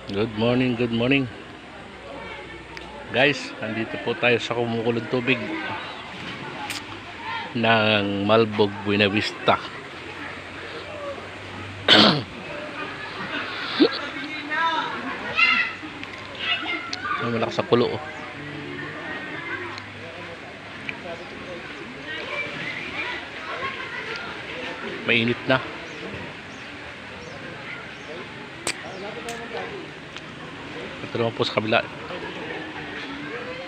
Good morning, good morning. Guys, nandito po tayo sa kumukulong tubig ng Malbog, Buena Vista. May malakas sa kulo. Mainit na. Ito naman po sa kabila.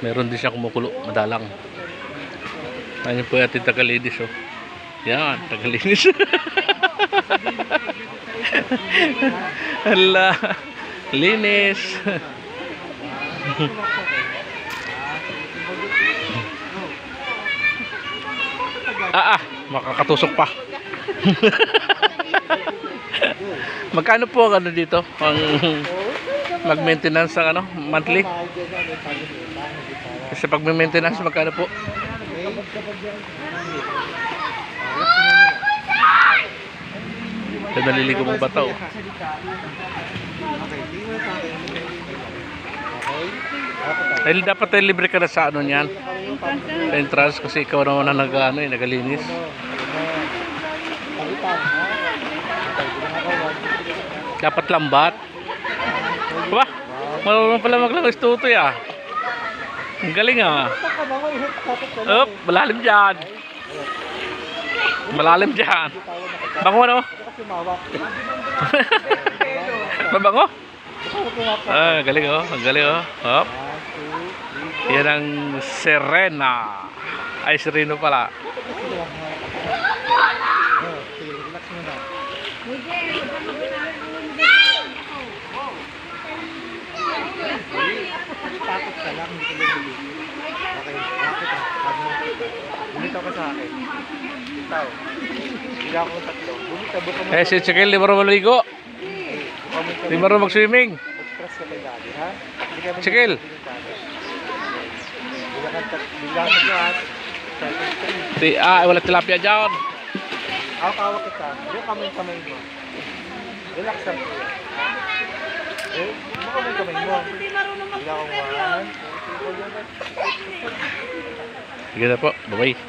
Meron din siya kumukulo, madalang. Ayun po yung ating Tagalinis, oh. Yan, Tagalinis. Hala, linis. Makakatusok pa. Magkano po ang ano dito? Ang mag-maintenance ng ano, monthly? Kasi pag may maintenance, magkano po? Kaya naliligo mong bata, oh. Dahil dapat tayo libre ka na sa ano niyan, entrance, kasi ikaw naman na nagalinis. Dapat lambat. Ba? Marunong pala maglagay tutoy, ah. Ang galing, ah. Up, malalim dyan. Malalim dyan. Bango, no? Mabango? Ah, galing, oh. Ang galing, oh. Up. Yan ang Serena. Ay, Sereno pala. Takot ka lang, hindi ka nabili. Okay, bakit ah? Bumitaw ka sa akin. Bumitaw. Hindi ako ng tatlo. Bumitaw, buka mo. Si Chikil, di marunong maligo. Di marunong mag-swimming. Mag-stress ka kay daddy, ha? Chikil. Bilang ka lahat. Wala tilapia dyan. Ako kawak kita. Yung kamay mo. Relax lang po yan. Yung kamay mo. Bilang akong 1, 2, 3, 4. Sige na po. Bye-bye.